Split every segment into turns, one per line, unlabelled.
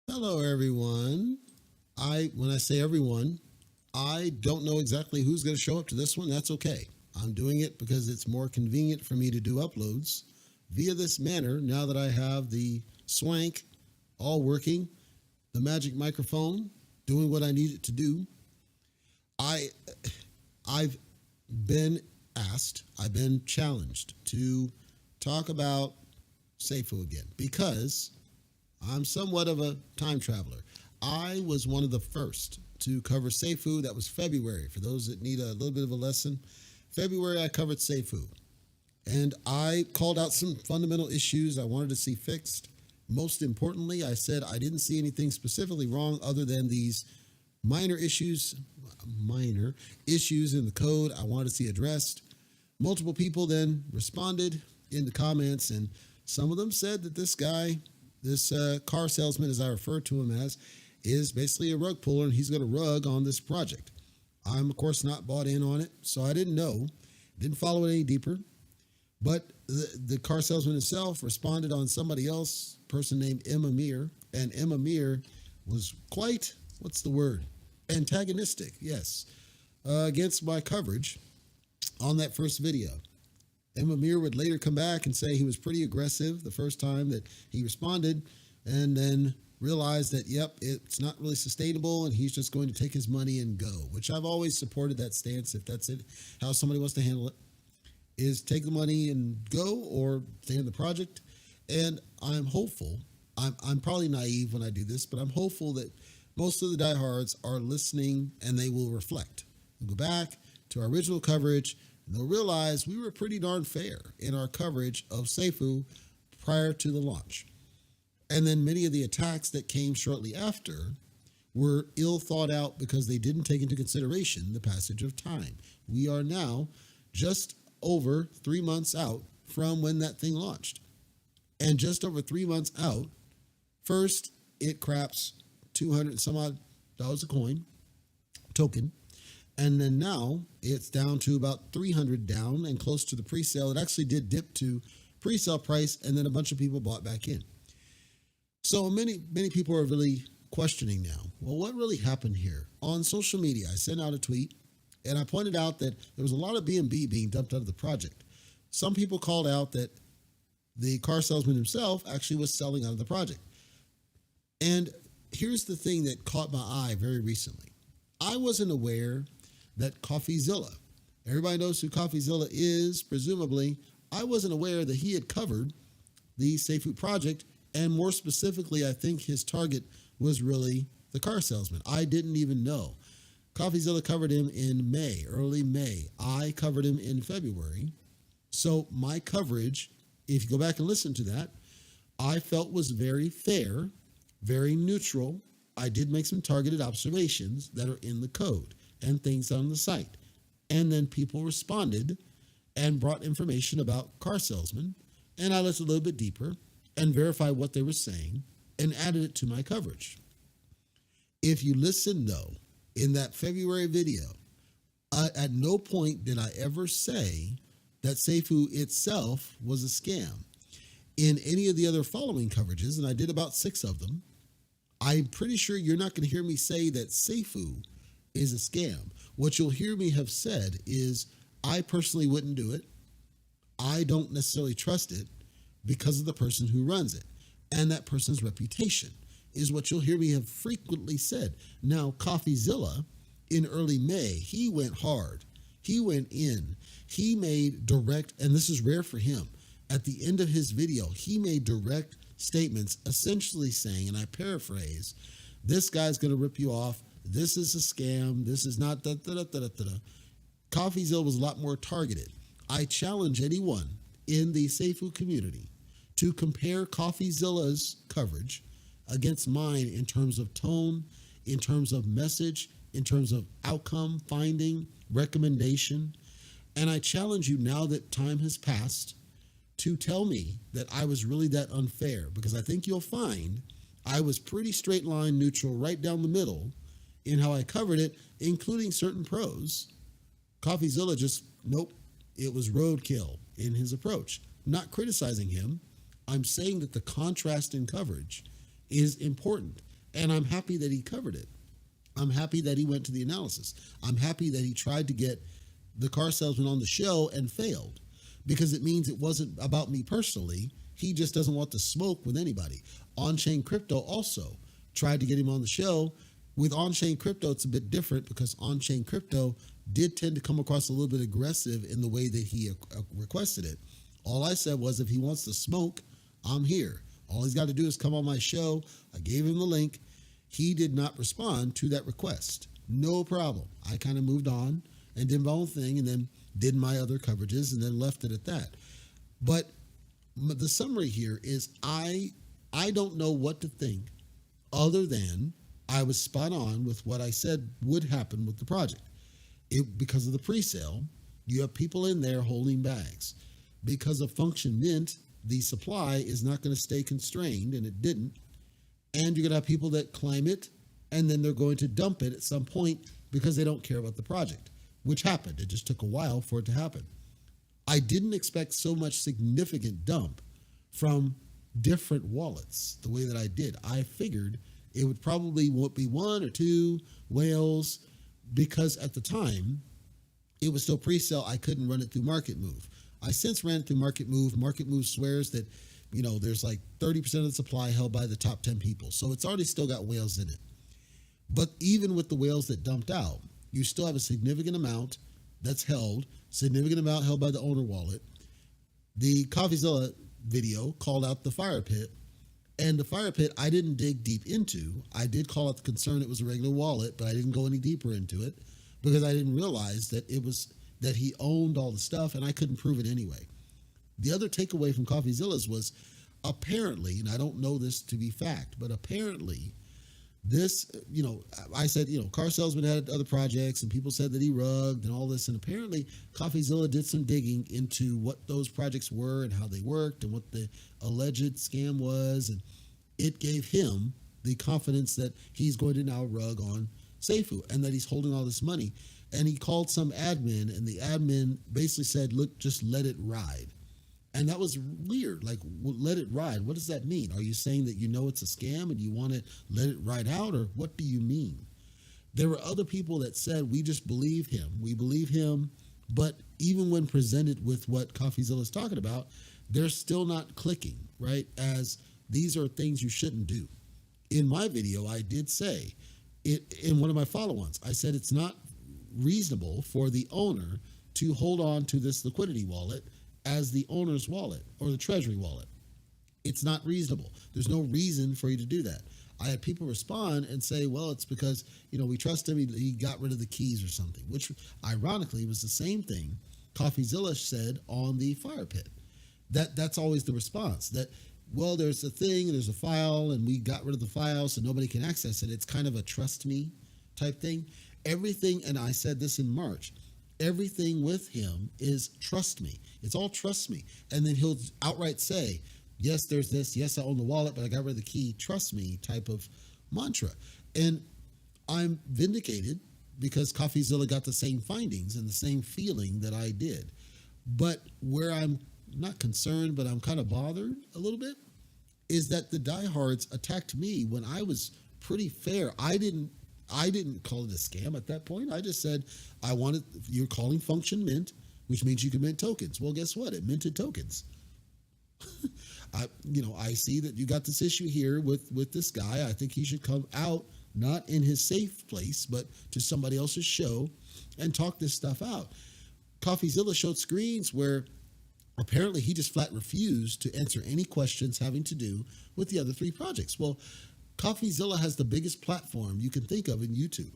Hello, everyone. When I say everyone, I don't know exactly who's going to show up to this one. That's okay. I'm doing it because it's more convenient for me to do uploads via this manner now that I have the swank all working, the magic microphone doing what I need it to do. I've been asked, I've been challenged to talk about SAFUU again because I'm somewhat of a time traveler. I was one of the first to cover SAFUU. That was February. For those that need a little bit of a lesson, February I covered SAFUU. And I called out some fundamental issues I wanted to see fixed. Most importantly, I said I didn't see anything specifically wrong other than these minor issues in the code I wanted to see addressed. Multiple people then responded in the comments, and some of them said that this guy, this car salesman, as I refer to him as, is basically a rug puller, and he's going to rug on this project. I'm, of course, not bought in on it, so I didn't know, didn't follow it any deeper. But the car salesman himself responded on somebody else, a person named M. Amir, and M. Amir was quite, what's the word? Antagonistic, yes, against my coverage on that first video. M. Amir would later come back and say he was pretty aggressive the first time that he responded, and then realized that, yep, it's not really sustainable, and he's just going to take his money and go, which I've always supported that stance. If that's it, how somebody wants to handle it, is take the money and go or stay in the project. And I'm hopeful, I'm probably naive when I do this, but I'm hopeful that most of the diehards are listening and they will reflect and go back to our original coverage, and they'll realize we were pretty darn fair in our coverage of SAFUU prior to the launch. And then many of the attacks that came shortly after were ill thought out because they didn't take into consideration the passage of time. We are now just over 3 months out from when that thing launched. And just over 3 months out, first it craps 200 and some odd dollars a token. And then now it's down to about 300 down and close to the pre-sale. It actually did dip to pre-sale price, and then a bunch of people bought back in. So many people are really questioning now, well, what really happened here? On social media, I sent out a tweet, and I pointed out that there was a lot of B&B being dumped out of the project. Some people called out that the car salesman himself actually was selling out of the project. And here's the thing that caught my eye very recently. I wasn't aware that Coffeezilla, everybody knows who Coffeezilla is, presumably. I wasn't aware that he had covered the SAFUU project, and more specifically, I think his target was really the car salesman. I didn't even know. Coffeezilla covered him in May, early May. I covered him in February. So my coverage, if you go back and listen to that, I felt was very fair, very neutral. I did make some targeted observations that are in the code and things on the site. And then people responded and brought information about car salesman, and I looked a little bit deeper and verified what they were saying and added it to my coverage. If you listen, though, in that February video, at no point did I ever say that SAFUU itself was a scam. In any of the other following coverages, and I did about 6 of them, I'm pretty sure you're not going to hear me say that SAFUU is a scam. What you'll hear me have said is, I personally wouldn't do it. I don't necessarily trust it because of the person who runs it. And that person's reputation is what you'll hear me have frequently said. Now, Coffeezilla, in early May, he went hard. He went in. He made direct, and this is rare for him, at the end of his video, he made direct statements essentially saying, and I paraphrase, this guy's going to rip you off. This is a scam. This is not da-da-da-da-da-da. Coffeezilla was a lot more targeted. I challenge anyone in the SAFUU community to compare Coffeezilla's coverage against mine in terms of tone, in terms of message, in terms of outcome, finding, recommendation. And I challenge you, now that time has passed, to tell me that I was really that unfair, because I think you'll find I was pretty straight line neutral right down the middle in how I covered it, including certain pros. Coffeezilla just, nope, it was roadkill in his approach. Not criticizing him. I'm saying that the contrast in coverage is important, and I'm happy that he covered it. I'm happy that he went to the analysis. I'm happy that he tried to get the car salesman on the show and failed, because it means it wasn't about me personally. He just doesn't want to smoke with anybody. On-chain crypto also tried to get him on the show. With on-chain crypto, it's a bit different, because on-chain crypto did tend to come across a little bit aggressive in the way that he requested it. All I said was, if he wants to smoke, I'm here. All he's got to do is come on my show. I gave him the link. He did not respond to that request. No problem. I kind of moved on and did my own thing, and then did my other coverages, and then left it at that. But the summary here is I don't know what to think, other than I was spot on with what I said would happen with the project. Because of the pre-sale, you have people in there holding bags. Because of Function Mint, the supply is not going to stay constrained, and it didn't. And you're going to have people that climb it, and then they're going to dump it at some point because they don't care about the project, which happened. It just took a while for it to happen. I didn't expect so much significant dump from different wallets the way that I did. I figured it would probably be one or two whales, because at the time it was still pre-sale. I couldn't run it through Market Move. I since ran it through Market Move. Market Move swears that, there's like 30% of the supply held by the top 10 people. So it's already still got whales in it. But even with the whales that dumped out, you still have a significant amount that's held, significant amount held by the owner wallet. The Coffeezilla video called out the fire pit, and the fire pit I didn't dig deep into. I did call out the concern it was a regular wallet, but I didn't go any deeper into it because I didn't realize that it was that he owned all the stuff, and I couldn't prove it anyway. The other takeaway from Coffeezilla's was, apparently, and I don't know this to be fact, but apparently this, I said, Car Salesman had other projects, and people said that he rugged and all this, and apparently Coffeezilla did some digging into what those projects were and how they worked and what the alleged scam was, and it gave him the confidence that he's going to now rug on SAFUU and that he's holding all this money. And he called some admin, and the admin basically said, look, just let it ride. And that was weird. Like, let it ride. What does that mean? Are you saying that it's a scam and you want to let it ride out, or what do you mean? There were other people that said, we just believe him. We believe him. But even when presented with what Coffeezilla is talking about, they're still not clicking, right? As these are things you shouldn't do. In my video, I did say, in one of my follow-ons, I said it's not reasonable for the owner to hold on to this liquidity wallet as the owner's wallet or the treasury wallet. It's not reasonable. There's no reason for you to do that. I had people respond and say, well, it's because, we trust him. He got rid of the keys or something, which ironically was the same thing Coffeezilla said on the fire pit. That's always the response, that, well, there's a thing, there's a file, and we got rid of the file so nobody can access it. It's kind of a trust me type thing. Everything, and I said this in March, everything with him is trust me. It's all trust me. And then he'll outright say, yes, there's this. Yes, I own the wallet, but I got rid of the key. Trust me type of mantra. And I'm vindicated because Coffeezilla got the same findings and the same feeling that I did. But where I'm not concerned, but I'm kind of bothered a little bit, is that the diehards attacked me when I was pretty fair. I didn't call it a scam at that point. I just said, you're calling Function Mint, which means you can mint tokens. Well, guess what? It minted tokens. I see that you got this issue here with this guy. I think he should come out, not in his safe place, but to somebody else's show and talk this stuff out. Coffeezilla showed screens where apparently he just flat refused to answer any questions having to do with the other three projects. Well, Coffeezilla has the biggest platform you can think of in YouTube.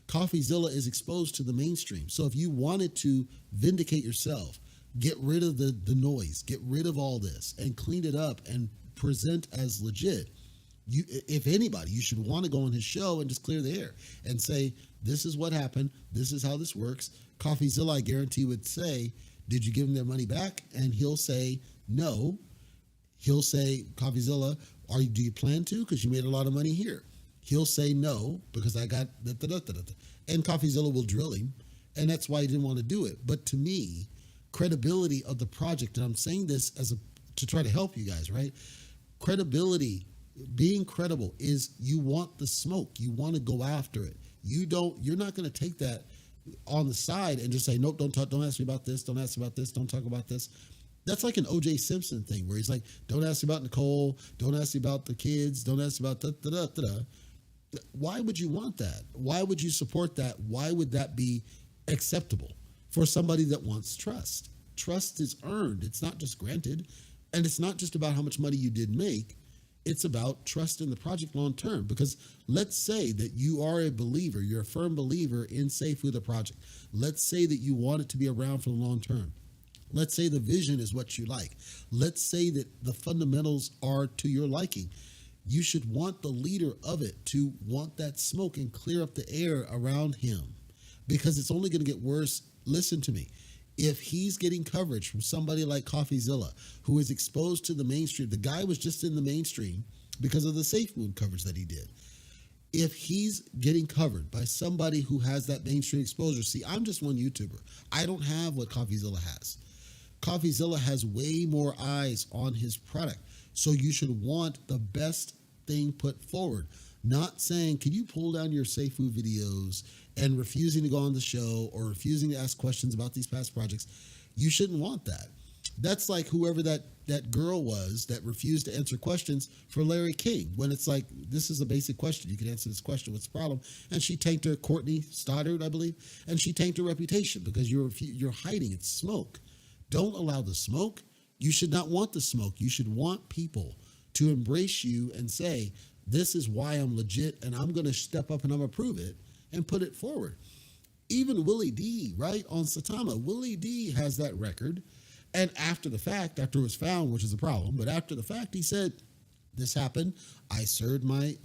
Coffeezilla is exposed to the mainstream. So if you wanted to vindicate yourself, get rid of the noise, get rid of all this, and clean it up and present as legit, if anybody, you should want to go on his show and just clear the air and say, this is what happened, this is how this works. Coffeezilla, I guarantee, would say, did you give them their money back? And he'll say, no, he'll say, Coffeezilla, do you plan to? Because you made a lot of money here. He'll say no, because I got da-da-da-da-da. And Coffeezilla will drill him. And that's why he didn't want to do it. But to me, credibility of the project, and I'm saying this to try to help you guys, right? Credibility, being credible is you want the smoke. You want to go after it. You're not going to take that on the side and just say, nope, don't ask me about this. Don't ask me about this. Don't talk about this. That's like an O.J. Simpson thing where he's like, don't ask me about Nicole. Don't ask me about the kids. Don't ask me about da-da-da-da. Why would you want that? Why would you support that? Why would that be acceptable for somebody that wants trust? Trust is earned. It's not just granted. And it's not just about how much money you did make. It's about trust in the project long term. Because let's say that you are a believer, you're a firm believer in SAFUU, the project. Let's say that you want it to be around for the long term. Let's say the vision is what you like. Let's say that the fundamentals are to your liking. You should want the leader of it to want that smoke and clear up the air around him, because it's only going to get worse. Listen to me. If he's getting coverage from somebody like Coffeezilla, who is exposed to the mainstream, the guy was just in the mainstream because of the SAFUU coverage that he did. If he's getting covered by somebody who has that mainstream exposure, see, I'm just one YouTuber. I don't have what Coffeezilla has. Coffeezilla has way more eyes on his product. So you should want the best thing put forward. Not saying, can you pull down your SAFUU videos, and refusing to go on the show or refusing to ask questions about these past projects. You shouldn't want that. That's like whoever that girl was that refused to answer questions for Larry King, when it's like, this is a basic question. You can answer this question. What's the problem? And she tanked her, Courtney Stoddard, I believe, and she tanked her reputation because you're hiding. It's smoke. Don't allow the smoke. You should not want the smoke. You should want people to embrace you and say, this is why I'm legit, and I'm going to step up and I'm going to prove it and put it forward. Even Willie D, right, on Saitama, Willie D has that record. And after the fact, after it was found, which is a problem, but after the fact, he said, this happened. I served my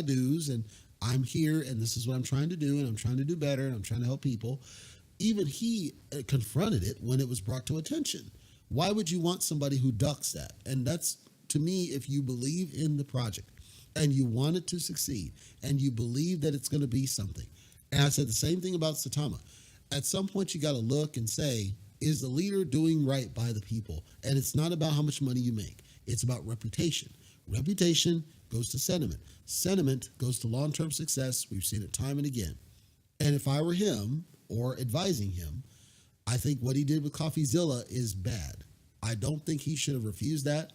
dues, and I'm here, and this is what I'm trying to do, and I'm trying to do better, and I'm trying to help people. Even he confronted it when it was brought to attention. Why would you want somebody who ducks that? And that's, to me, if you believe in the project and you want it to succeed and you believe that it's going to be something. And I said the same thing about Saitama. At some point, you got to look and say, is the leader doing right by the people? And it's not about how much money you make. It's about reputation. Reputation goes to sentiment. Sentiment goes to long-term success. We've seen it time and again. And if I were him or advising him, I think what he did with Coffeezilla is bad. I don't think he should have refused that.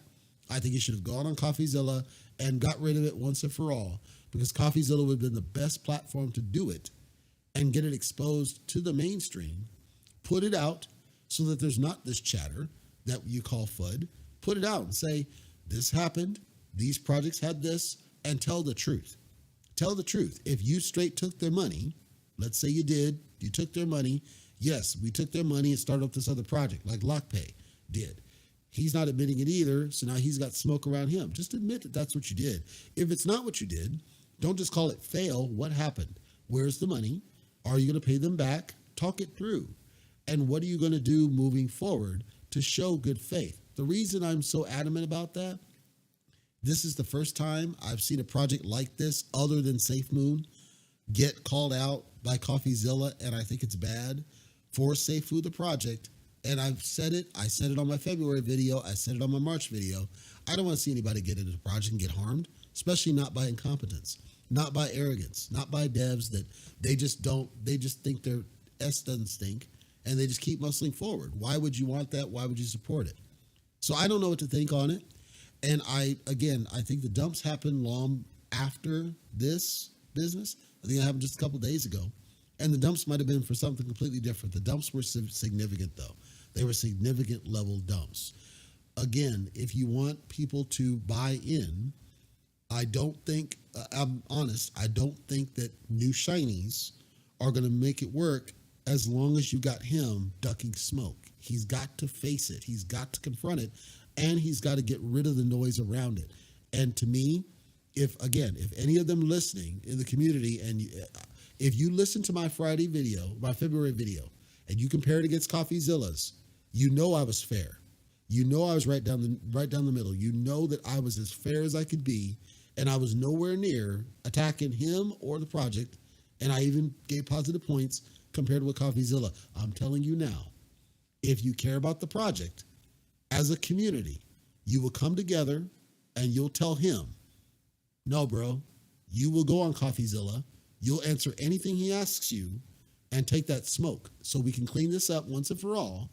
I think he should have gone on Coffeezilla and got rid of it once and for all, because Coffeezilla would have been the best platform to do it and get it exposed to the mainstream. Put it out so that there's not this chatter that you call FUD. Put it out and say, this happened, these projects had this, and tell the truth. Tell the truth. If you straight took their money, let's say you did, you took their money. Yes, we took their money and started up this other project like LockPay did. He's not admitting it either, so now he's got smoke around him. Just admit that that's what you did. If it's not what you did, don't just call it fail. What happened? Where's the money? Are you going to pay them back? Talk it through. And what are you going to do moving forward to show good faith? The reason I'm so adamant about that, this is the first time I've seen a project like this other than SafeMoon get called out by Coffeezilla, and I think it's bad for SAFUU, the project. And I've said it. I said it on my February video. I said it on my March video. I don't want to see anybody get into the project and get harmed, especially not by incompetence, not by arrogance, not by devs that they just think their S doesn't stink and they just keep muscling forward. Why would you want that? Why would you support it? So I don't know what to think on it. And I think the dumps happened long after this business. I think it happened just a couple of days ago. And the dumps might have been for something completely different. The dumps were significant, though. They were significant level dumps. Again, if you want people to buy in, I don't think, I'm honest, I don't think that new shinies are going to make it work as long as you got him ducking smoke. He's got to face it. He's got to confront it. And he's got to get rid of the noise around it. And to me, if any of them listening in the community, and if you listen to my Friday video, my February video, and you compare it against Coffeezilla's, you know I was fair. You know I was right down the middle. You know that I was as fair as I could be, and I was nowhere near attacking him or the project. And I even gave positive points compared to what Coffeezilla. I'm telling you now, if you care about the project as a community, you will come together and you'll tell him, no, bro, you will go on Coffeezilla. You'll answer anything he asks you and take that smoke so we can clean this up once and for all,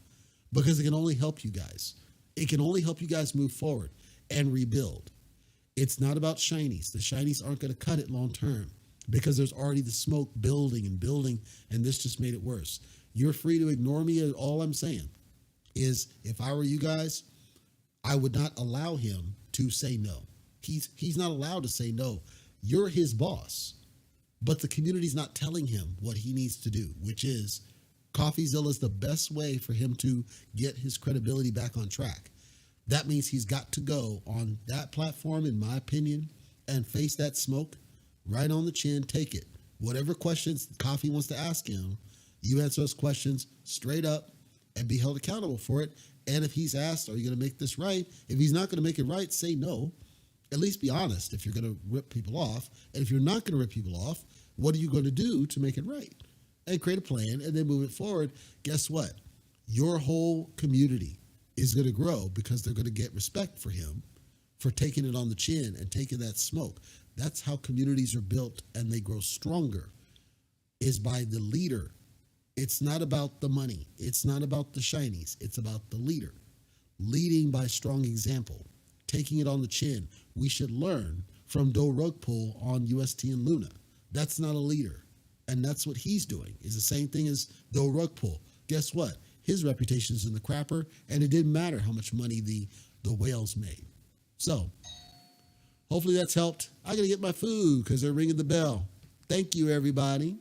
because it can only help you guys. It can only help you guys move forward and rebuild. It's not about shinies. The shinies aren't going to cut it long term because there's already the smoke building, and this just made it worse. You're free to ignore me. All I'm saying is, if I were you guys, I would not allow him to say no. He's not allowed to say no. You're his boss, but the community's not telling him what he needs to do, which is Coffeezilla is the best way for him to get his credibility back on track. That means he's got to go on that platform, in my opinion, and face that smoke right on the chin. Take it. Whatever questions Coffee wants to ask him, you answer those questions straight up and be held accountable for it. And if he's asked, are you going to make this right? If he's not going to make it right, say no. At least be honest if you're going to rip people off. And if you're not going to rip people off, what are you going to do to make it right? And create a plan and then move it forward. Guess what? Your whole community is going to grow because they're going to get respect for him for taking it on the chin and taking that smoke. That's how communities are built and they grow stronger, is by the leader. It's not about the money. It's not about the shinies. It's about the leader. Leading by strong example, taking it on the chin. We should learn from Doe Rugpull on UST and Luna. That's not a leader. And that's what he's doing, is the same thing as Doe Rugpull. Guess what? His reputation's in the crapper, and it didn't matter how much money the whales made. So, hopefully that's helped. I got to get my food because they're ringing the bell. Thank you, everybody.